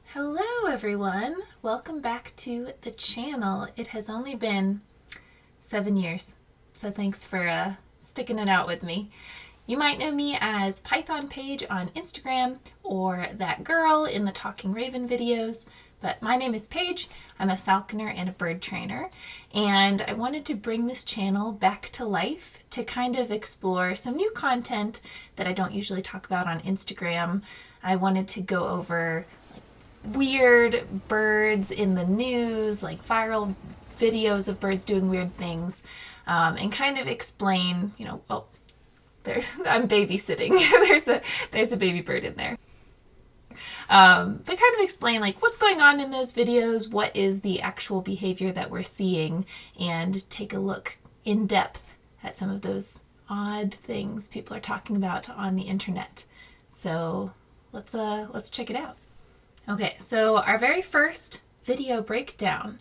Hello everyone, welcome back to the channel. It has only been 7 years, so thanks for sticking it out with me. You might know me as Python Paige on Instagram or that girl in the Talking Raven videos, but my name is Paige. I'm a falconer and a bird trainer, and I wanted to bring this channel back to life to kind of explore some new content that I don't usually talk about on Instagram. I wanted to go over weird birds in the news, like viral videos of birds doing weird things, and kind of explain, I'm babysitting. there's a baby bird in there. But kind of explain like what's going on in those videos, what is the actual behavior that we're seeing, and take a look in depth at some of those odd things people are talking about on the internet. So let's check it out. Okay, so our very first video breakdown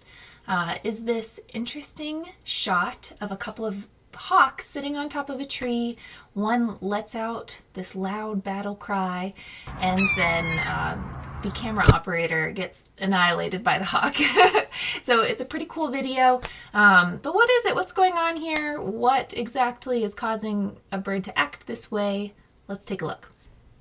is this interesting shot of a couple of hawks sitting on top of a tree. One lets out this loud battle cry, and then the camera operator gets annihilated by the hawk. So it's a pretty cool video. But what is it? What's going on here? What exactly is causing a bird to act this way? Let's take a look.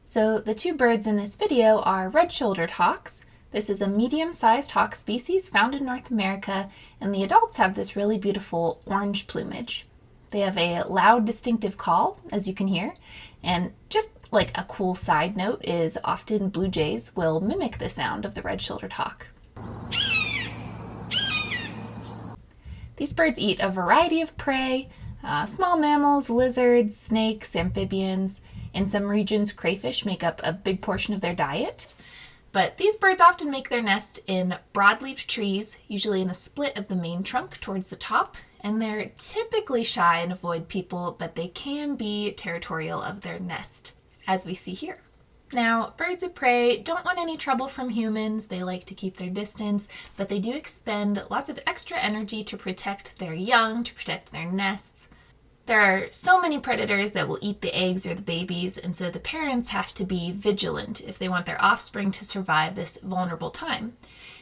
So the two birds in this video are red-shouldered hawks. This is a medium-sized hawk species found in North America, and the adults have this really beautiful orange plumage. They have a loud, distinctive call, as you can hear, and just like a cool side note is often blue jays will mimic the sound of the red-shouldered hawk. These birds eat a variety of prey, small mammals, lizards, snakes, amphibians. In some regions, crayfish make up a big portion of their diet. But these birds often make their nest in broadleaf trees, usually in the split of the main trunk towards the top. And they're typically shy and avoid people, but they can be territorial of their nest, as we see here. Now, birds of prey don't want any trouble from humans. They like to keep their distance, but they do expend lots of extra energy to protect their young, to protect their nests. There are so many predators that will eat the eggs or the babies, and so the parents have to be vigilant if they want their offspring to survive this vulnerable time.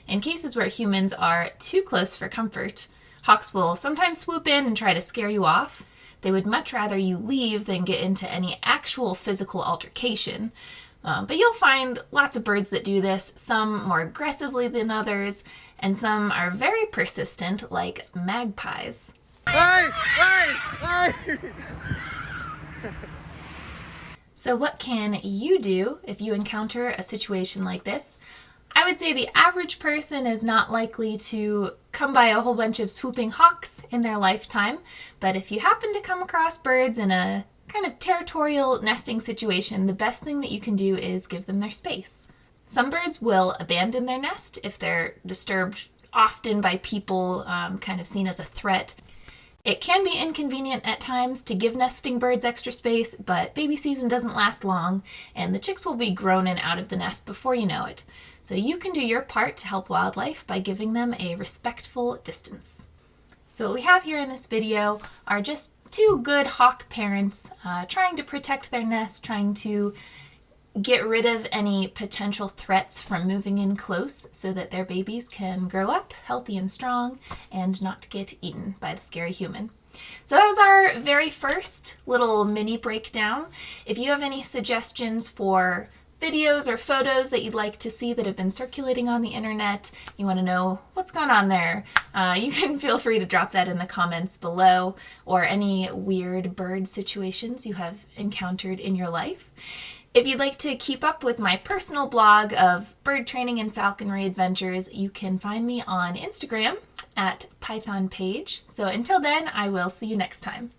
In cases where humans are too close for comfort, hawks will sometimes swoop in and try to scare you off. They would much rather you leave than get into any actual physical altercation. But you'll find lots of birds that do this, some more aggressively than others, and some are very persistent, like magpies. So what can you do if you encounter a situation like this? I would say the average person is not likely to come by a whole bunch of swooping hawks in their lifetime, but if you happen to come across birds in a kind of territorial nesting situation, the best thing that you can do is give them their space. Some birds will abandon their nest if they're disturbed often by people, kind of seen as a threat. It can be inconvenient at times to give nesting birds extra space, but baby season doesn't last long, and the chicks will be grown and out of the nest before you know it. So you can do your part to help wildlife by giving them a respectful distance. So what we have here in this video are just two good hawk parents trying to protect their nest, trying to get rid of any potential threats from moving in close so that their babies can grow up healthy and strong and not get eaten by the scary human. So that was our very first little mini breakdown. If you have any suggestions for videos or photos that you'd like to see that have been circulating on the internet, you want to know what's going on there, you can feel free to drop that in the comments below, or any weird bird situations you have encountered in your life. If you'd like to keep up with my personal blog of bird training and falconry adventures, you can find me on Instagram at Python Paige. So until then, I will see you next time.